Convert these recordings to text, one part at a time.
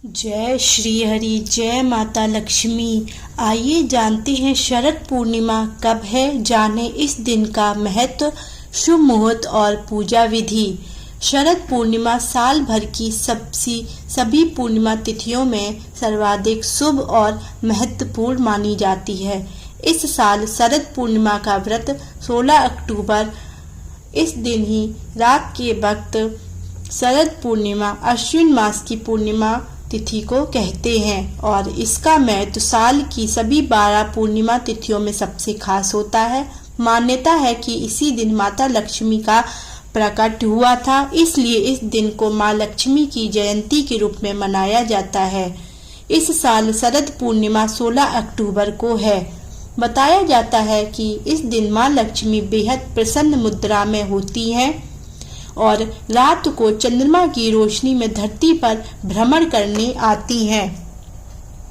जय श्री हरि, जय माता लक्ष्मी। आइए जानते हैं शरद पूर्णिमा कब है, जाने इस दिन का महत्व, शुभ मुहूर्त और पूजा विधि। शरद पूर्णिमा साल भर की सभी पूर्णिमा तिथियों में सर्वाधिक शुभ और महत्वपूर्ण मानी जाती है। इस साल शरद पूर्णिमा का व्रत 16 अक्टूबर इस दिन ही रात के वक्त शरद पूर्णिमा अश्विन मास की पूर्णिमा तिथि को कहते हैं और इसका महत्व साल की सभी 12 पूर्णिमा तिथियों में सबसे खास होता है। मान्यता है कि इसी दिन माता लक्ष्मी का प्रकट हुआ था, इसलिए इस दिन को माँ लक्ष्मी की जयंती के रूप में मनाया जाता है। इस साल शरद पूर्णिमा 16 अक्टूबर को है। बताया जाता है कि इस दिन माँ लक्ष्मी बेहद प्रसन्न मुद्रा में होती हैं और रात को चंद्रमा की रोशनी में धरती पर भ्रमण करने आती हैं।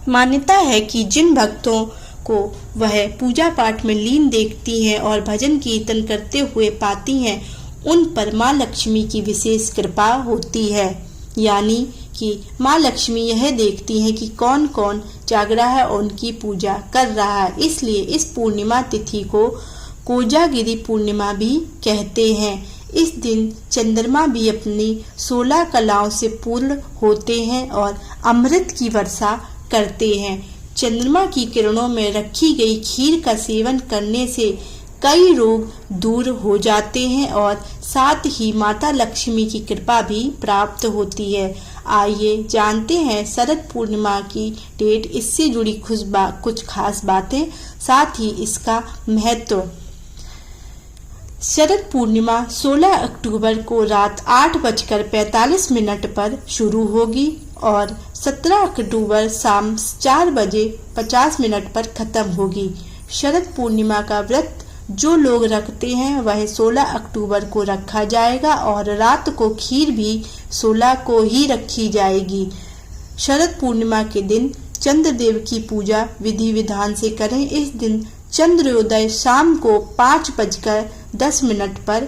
मान्यता है कि जिन भक्तों को वह पूजा पाठ में लीन देखती हैं और भजन कीर्तन करते हुए पाती हैं, उन पर माँ लक्ष्मी की विशेष कृपा होती है। यानी कि माँ लक्ष्मी यह देखती हैं कि कौन कौन जाग रहा है और उनकी पूजा कर रहा है। इसलिए इस पूर्णिमा तिथि को कोजागिरी पूर्णिमा भी कहते हैं। इस दिन चंद्रमा भी अपनी 16 कलाओं से पूर्ण होते हैं और अमृत की वर्षा करते हैं। चंद्रमा की किरणों में रखी गई खीर का सेवन करने से कई रोग दूर हो जाते हैं और साथ ही माता लक्ष्मी की कृपा भी प्राप्त होती है। आइए जानते हैं शरद पूर्णिमा की डेट, इससे जुड़ी कुछ खास बातें, साथ ही इसका महत्व। शरद पूर्णिमा 16 अक्टूबर को रात 8:45 पर शुरू होगी और 17 अक्टूबर शाम 4:50 पर खत्म होगी। शरद पूर्णिमा का व्रत जो लोग रखते हैं वह 16 अक्टूबर को रखा जाएगा और रात को खीर भी 16 को ही रखी जाएगी। शरद पूर्णिमा के दिन चंद्रदेव की पूजा विधि विधान से करें। इस दिन चंद्रोदय शाम को 5:10 पर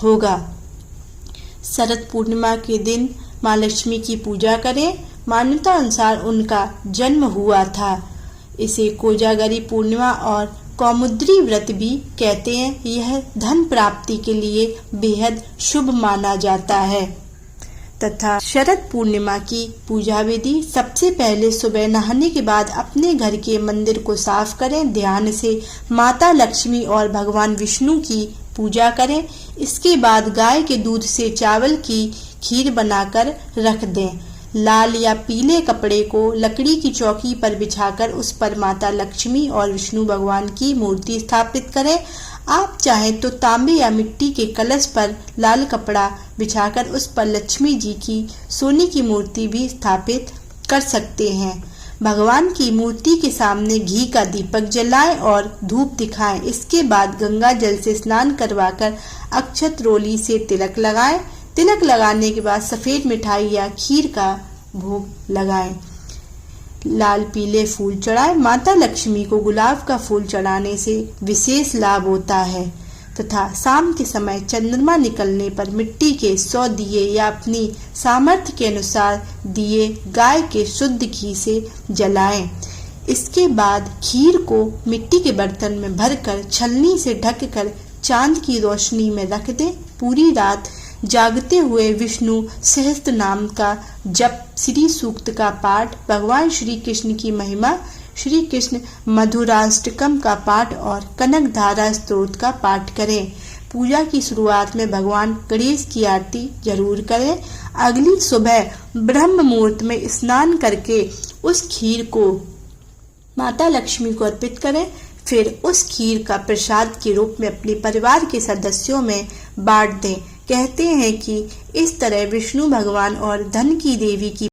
होगा। शरद पूर्णिमा के दिन माँ लक्ष्मी की पूजा करें। मान्यता अनुसार उनका जन्म हुआ था। इसे कोजागरी पूर्णिमा और कौमुदी व्रत भी कहते हैं। यह धन प्राप्ति के लिए बेहद शुभ माना जाता है। तथा शरद पूर्णिमा की पूजा विधि, सबसे पहले सुबह नहाने के बाद अपने घर के मंदिर को साफ करें। ध्यान से माता लक्ष्मी और भगवान विष्णु की पूजा करें। इसके बाद गाय के दूध से चावल की खीर बनाकर रख दें। लाल या पीले कपड़े को लकड़ी की चौकी पर बिछाकर उस पर माता लक्ष्मी और विष्णु भगवान की मूर्ति स्थापित करें। आप चाहें तो तांबे या मिट्टी के कलश पर लाल कपड़ा बिछाकर उस पर लक्ष्मी जी की सोने की मूर्ति भी स्थापित कर सकते हैं। भगवान की मूर्ति के सामने घी का दीपक जलाएं और धूप दिखाएं। इसके बाद गंगा जल से स्नान करवाकर अक्षत रोली से तिलक लगाएं। तिलक लगाने के बाद सफेद मिठाई या खीर का भोग लगाएं। लाल पीले फूल चढ़ाएं। माता लक्ष्मी को गुलाब का फूल चढ़ाने से विशेष लाभ होता है। तथा शाम के समय चंद्रमा निकलने पर मिट्टी के 100 दिए या अपनी सामर्थ्य के अनुसार दिए गाय के शुद्ध घी से जलाएं। इसके बाद खीर को मिट्टी के बर्तन में भरकर छलनी से ढककर चांद की रोशनी में रख दें। पूरी रात जागते हुए विष्णु सहस्त्र नाम का जप, श्री सूक्त का पाठ, भगवान श्री कृष्ण की महिमा, श्री कृष्ण मधुराष्टकम का पाठ और कनक धारा स्तोत्र का पाठ करें। पूजा की शुरुआत में भगवान गणेश की आरती जरूर करें। अगली सुबह ब्रह्म मुहूर्त में स्नान करके उस खीर को माता लक्ष्मी को अर्पित करें। फिर उस खीर का प्रसाद के रूप में अपने परिवार के सदस्यों में बांट दें। कहते हैं कि इस तरह विष्णु भगवान और धन की देवी की